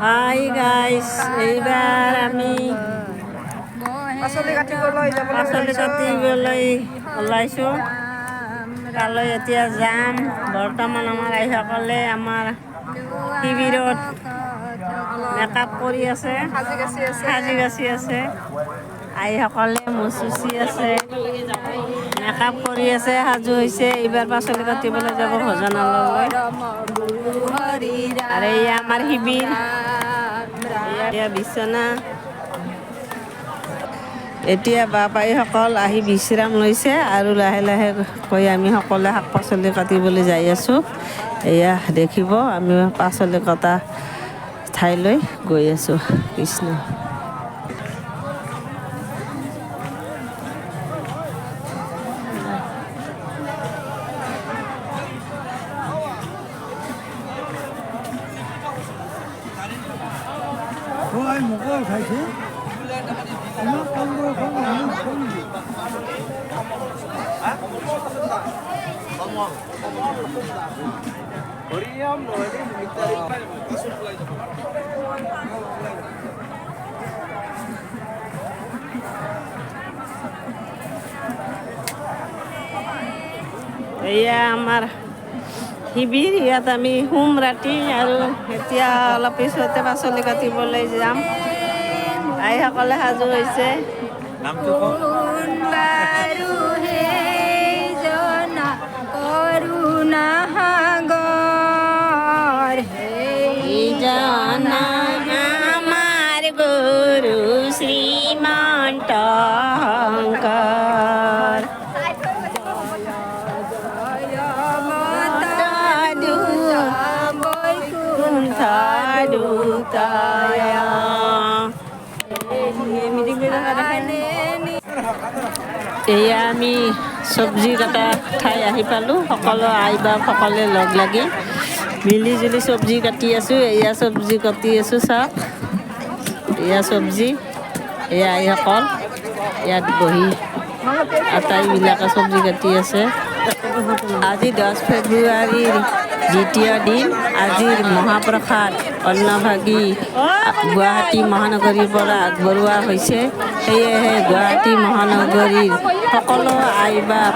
Hi guys, এইবাৰ আমি পাচলি কাটিবলৈ ওলাইছোঁ। তালৈ এতিয়া যাম। বৰ্তমান আমাৰ আইসকলে আমাৰ শিবিৰত মেকআপ কৰি আছে, সাজি গাচি আছে। আইসকলে মুচুচি আছে, মেকআপ কৰি আছে, সাজু হৈছে। এইবাৰ পাচলি কাটিবলৈ যাব ভজনালয়লৈ। আৰু এয়া আমাৰ শিবিৰ, এয়া বিচনা। এতিয়া বাপ আইসকল আহি বিশ্ৰাম লৈছে আৰু লাহে লাহে কৈ আমি সকলোৱে শাক পাচলি কাটিবলৈ যাই আছোঁ। এয়া দেখিব, আমি পাচলি কটা ঠাইলৈ গৈ আছোঁ। কৃষ্ণ। মোকো উঠাইছে ইমান কম বয়সৰ মানুহ এয়া আমাৰ শিবিৰ, ইয়াত আমি শুম ৰাতি। আৰু এতিয়া অলপ পিছতে পাচলি কাটিবলৈ যাম। আইসকলে সাজু হৈছে। আমাৰ গুৰু শ্ৰীমন্ত শংকৰ এয়া আমি চব্জি কটা ঠাই আহি পালোঁ। সকলো আই বাপ সকলে লগ লাগি মিলি জুলি চব্জি কাটি আছোঁ। এয়া চব্জি কাটি আছোঁ, চাওক। এয়া চব্জি, এয়া আইসকল ইয়াত বহি আটাইবিলাকে চব্জি কাটি আছে। আজি 10 ফেব্ৰুৱাৰীৰ দ্বিতীয় দিন। আজিৰ মহাপ্ৰসাদ অন্নভাগী গুৱাহাটী মহানগৰীৰ পৰা আগবঢ়োৱা হৈছে। সেয়েহে গুৱাহাটী মহানগৰীৰ সকলো আই বাপ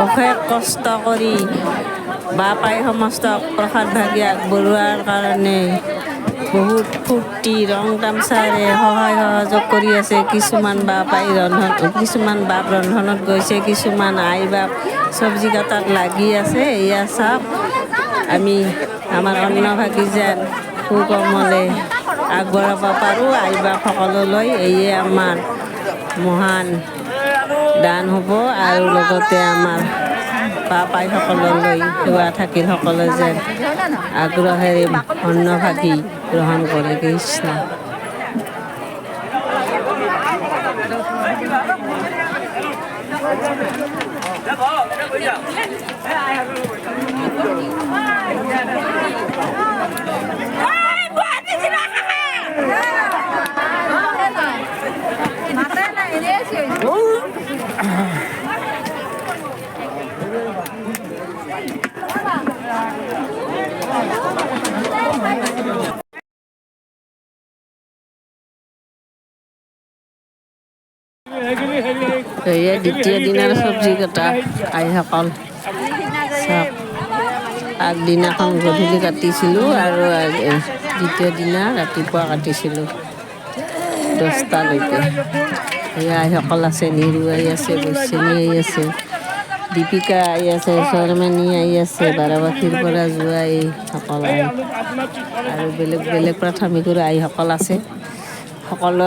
অশেষ কষ্ট কৰি বাপ আই সমস্তক প্ৰসাদ ভাগি আগবঢ়োৱাৰ কাৰণে বহুত ফূৰ্তি ৰং তামচাৰে সহায় সহযোগ কৰি আছে। কিছুমান বাপ ৰন্ধনত গৈছে, কিছুমান আই বাপ চব্জি কটাত লাগি আছে। এয়া চাওক, আমি আমাৰ অন্নভাগী যেন সুকমলে আগবঢ়াব পাৰোঁ আই বাপ সকললৈ। এয়ে আমাৰ মহান দান হ'ব। আৰু লগতে আমাৰ বাপ আইসকললৈ সেৱা থাকিল। সকলে যেন আগ্ৰহেৰে অন্নভাগী গ্ৰহণ কৰে। কৃষ্ণ। এয়া দ্বিতীয় দিনাৰ চব্জি কটা আইসকল চাওক। আগদিনাখন গধূলি কাটিছিলোঁ আৰু দ্বিতীয় দিনা ৰাতিপুৱা কাটিছিলোঁ 10টালৈকে। এয়া আইসকল আছে, নিৰু আই আছে, বৈশানী আই আছে, দীপিকা আই আছে, শৰ্মানী আই আছে, বাৰাবাসীৰ পৰা যোৱা এইসকল আই আৰু বেলেগ বেলেগ প্ৰাথমিকৰ আইসকল আছে। সকলো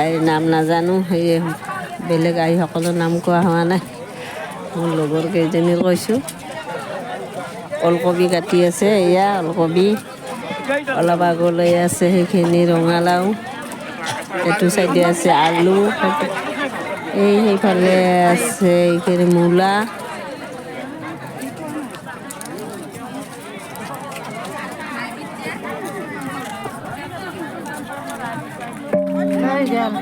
আইৰ নাম নাজানো, সেয়ে বেলেগ আইসকলৰ নাম কোৱা হোৱা নাই। মোৰ লগৰ কেইজনীৰ কৈছোঁ। ওলকবি কাটি আছে, এয়া ওলকবি। অলপ আগলৈ আছে সেইখিনি ৰঙালাও, এইটো চাইডে আছে আলু, সেইফালে আছে এইখিনি মূলা। দিয়ক,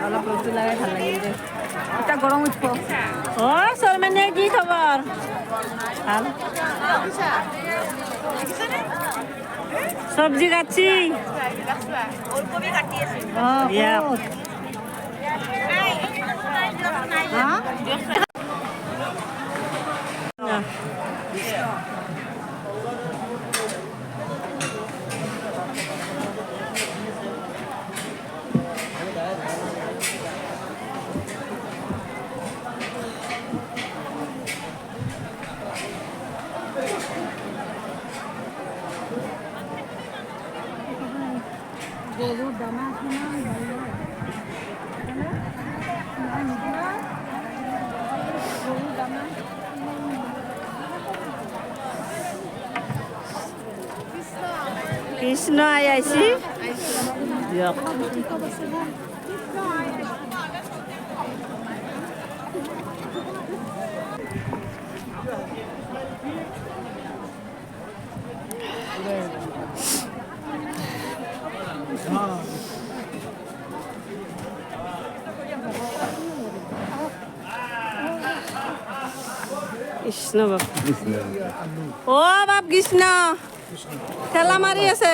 অলপ ৰ'দটো লাগে ভাল লাগিল দে এতিয়া গৰম উঠিব অ' শৰ্মানে কি খবৰ ভাল চব্জি কাটছি কৃষ্ণ আইছি দিয়ক কৃষ্ণ বাপ অ বাপ কৃষ্ণ ঠেলা মাৰি আছে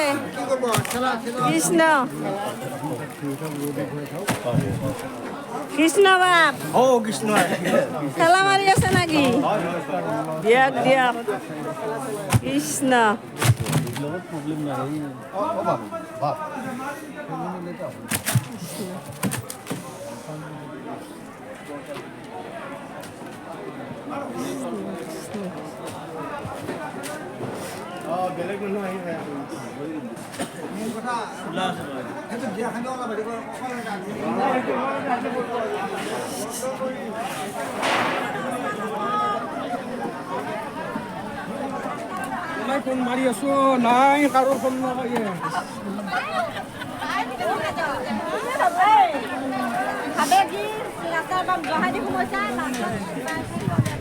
কৃষ্ণ কৃষ্ণ বাপ কৃষ্ণ ঠেলা মাৰি আছে নেকি দিয়ক দিয়ক কৃষ্ণ বেলেগ মানুহ আহি ফোন মাৰি আছো নাই কাৰো ফোন নকৰে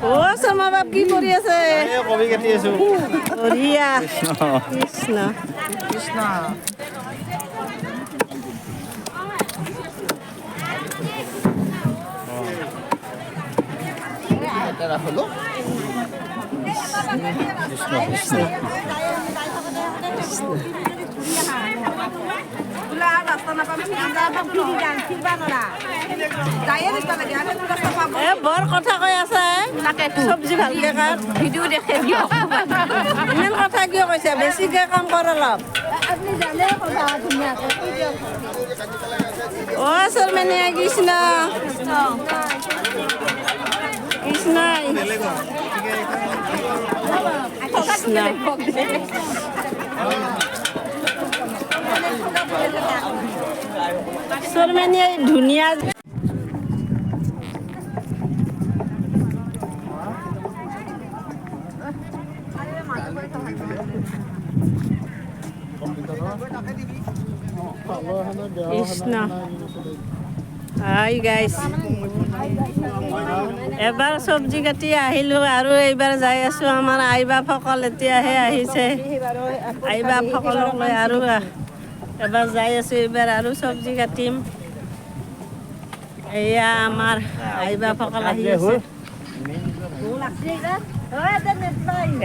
অ শৰ্মা বাপ কি কৰি আছে কবি কাটি আছো বঢ়িয়া কৃষ্ণ কৃষ্ণ এ বৰ কথা কৈ আছে চব্জি ভালকে কাট ভিডিঅ' দেখে দিয়ক ইমান কথা কিয় কৈছে বেছিকে কাম কৰ অলপ অ শৰ্মানে কৃষ্ণ কৃষ্ণ শৰ্মানে ধুনীয়া কৃষ্ণ হাই গাইছ এবাৰ চব্জি কাটি আহিলোঁ আৰু এইবাৰ যাই আছোঁ আমাৰ আই বাপসকল এতিয়াহে আহিছে আই বাপসকলক লৈ আৰু এবাৰ যাই আছোঁ এইবাৰ আৰু চব্জি কাটিম এয়া আমাৰ আই বাপসকল আহি আছে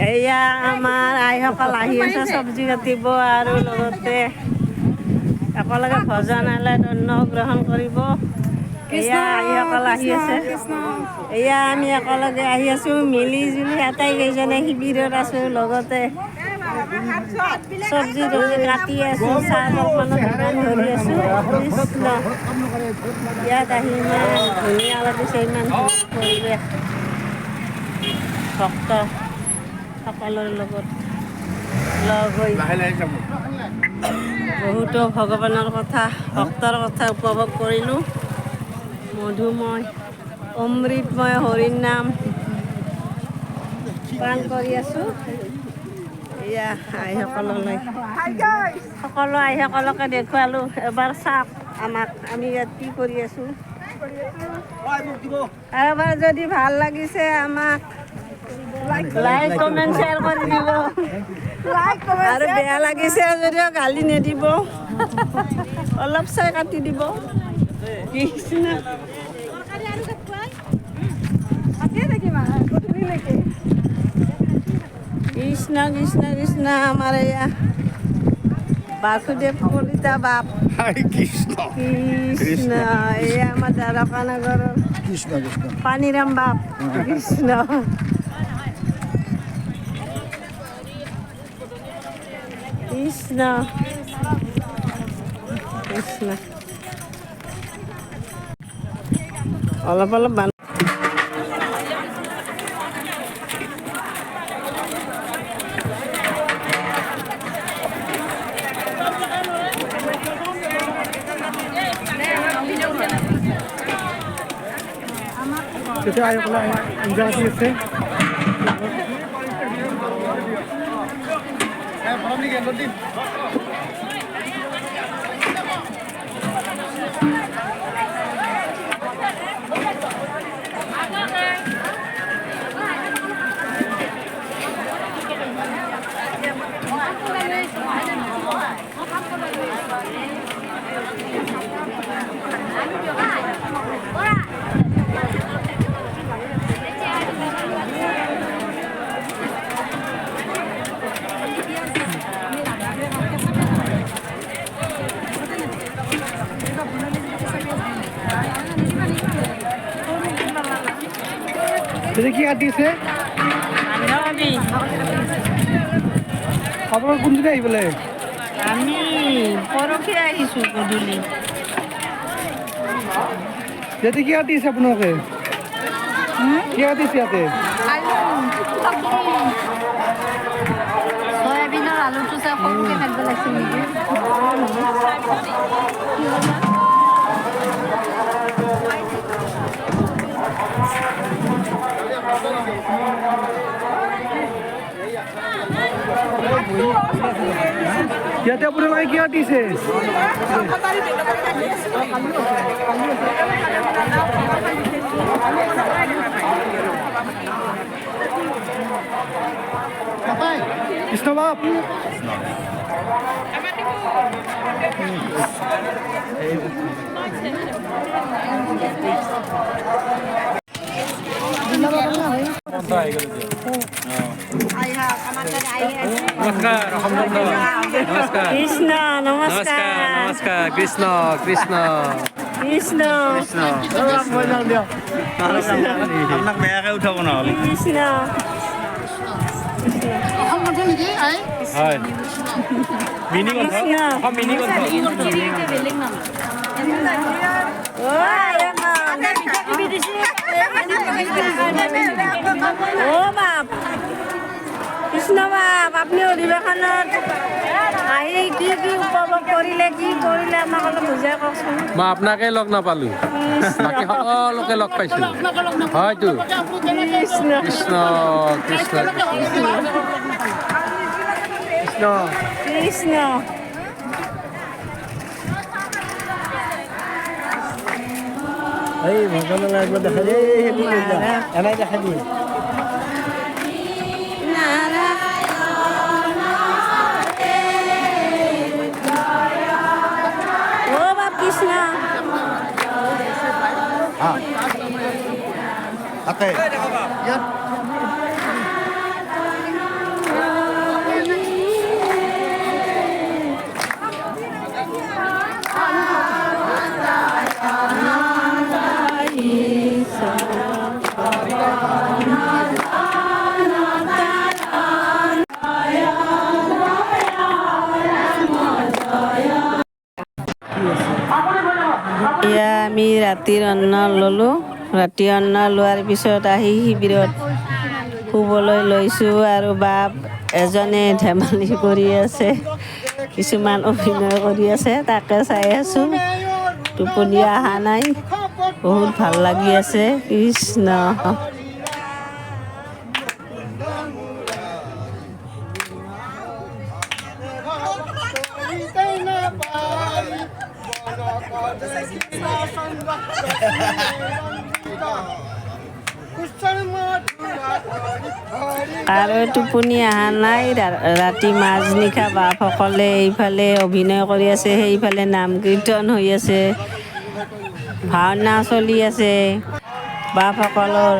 এয়া আমাৰ আইসকল আহি আছে চব্জি কাটিব আৰু লগতে একেলগে ভজন আলে ধন্য গ্ৰহণ কৰিব এয়া আইসকল আহি আছে এয়া আমি একেলগে আহি আছোঁ মিলি জুলি আটাইকেইজনে শিবিৰত আছোঁ লগতে চব্জি তব্জি কাটি আছোঁ চাহ জলপানৰ দোকান ধৰি আছোঁ কৃষ্ণ ইয়াত আহি ইমান ধুনীয়া লাগিছে ইমান পৰিৱেশ ভক্ত সকলৰ লগত লগ হৈ বহুতো ভগৱানৰ কথা ভক্তৰ কথা উপভোগ কৰিলোঁ মধুময় অমৃতময় হৰিৰ নাম পান কৰি আছোঁ এয়া আইসকললৈ সকলো আইসকলকে দেখুৱালোঁ এবাৰ চাওক আমাক আমি ইয়াত কি কৰি আছোঁ আৰু এবাৰ যদি ভাল লাগিছে আমাক লাইক কমেণ্ট শ্বেয়াৰ কৰি দিব আৰু বেয়া লাগিছে যদিও গালি নিদিব অলপ চাই কাটি দিব কৃষ্ণ কৃষ্ণ কৃষ্ণ কৃষ্ণ আমাৰ এয়া বাসুদেৱ কলিতা বাপ কৃষ্ণ কৃষ্ণ এয়া আমাৰ দ্বাৰকানগৰৰ কৃষ্ণ কৃষ্ণ পানীৰাম বাপ কৃষ্ণ কৃষ্ণ কৃষ্ণ অলপ অলপ তেতিয়া আহি পেলাই ইংৰাজী আছে তেতিয়া কি কাটিছে আপোনালোক কোনদিনা আহি পেলাই আমি পৰহি আহিছোঁ গধূলি ইয়াতে কি কাটিছে আপোনালোকে কি কাটিছে ইয়াতে চয়াবিনৰ আলুটো চাই সৰুকৈ কাটিব লাগিছিল নেকি ইয়াতে আপোনালোকে কি কাটিছে কৃষ্ণ বাপ কৃষ্ণ নমস্কাৰ নমস্কাৰ কৃষ্ণ কৃষ্ণ কৃষ্ণ আপোনাক বেয়াকৈ উঠাব নহ'লে কৃষ্ণ হয় মিনি কণ্ঠ মিনি কণ্ঠ বাপ কৃষ্ণ বাপ আপুনি অধিৱেশনত আহি কি কি উপভোগ কৰিলে কি কৰিলে আমাক অলপ বুজাই কওকচোন মই আপোনাকে লগ নাপালোঁ বাকী সকলোকে লগ পাইছোঁ হয়তো কৃষ্ণ কৃষ্ণ কৃষ্ণ কৃষ্ণ কৃষ্ণ এই ভগৱান লাগিব দেখা দিয়ে এনেই দেখা দিয়ে কৃষ্ণ তাতে ইয়াত এয়া আমি ৰাতিৰ অন্ন ল'লোঁ ৰাতি অন্ন লোৱাৰ পিছত আহি শিবিৰত শুবলৈ লৈছোঁ আৰু বাপ এজনে ধেমালি কৰি আছে কিছুমান অভিনয় কৰি আছে তাকে চাই আছোঁ টোপনি অহা নাই বহুত ভাল লাগি আছে কৃষ্ণ Hare কাৰো টোপনি অহা নাই। ৰাতি মাজনিশা বাপসকলে এইফালে অভিনয় কৰি আছে, সেইফালে নাম কীৰ্তন হৈ আছে, ভাওনা চলি আছে। বাপসকলৰ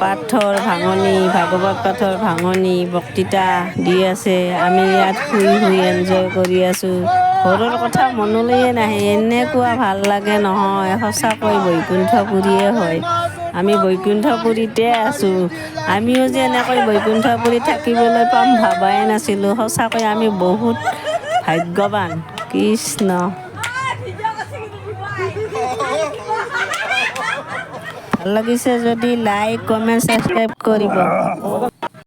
পাঠৰ ভাঙনি, ভাগৱত পাঠৰ ভাঙনি, বক্তৃতা দি আছে। আমি ইয়াত শুই শুই এনজয় কৰি আছোঁ। ঘৰৰ কথা মনলৈয়ে নাহে, এনেকুৱা ভাল লাগে নহয়। সঁচাকৈ বৈকুণ্ঠপুৰীয়ে হয়। আমি বৈকুণ্ঠপুৰীতে আছোঁ। আমিও যে এনেকৈ বৈকুণ্ঠপুৰীত থাকিবলৈ পাম ভাবাই নাছিলোঁ। সঁচাকৈ আমি বহুত ভাগ্যৱান। কৃষ্ণ। ভাল লাগিছে যদি লাইক, কমেণ্ট, ছাবস্ক্ৰাইব কৰিব।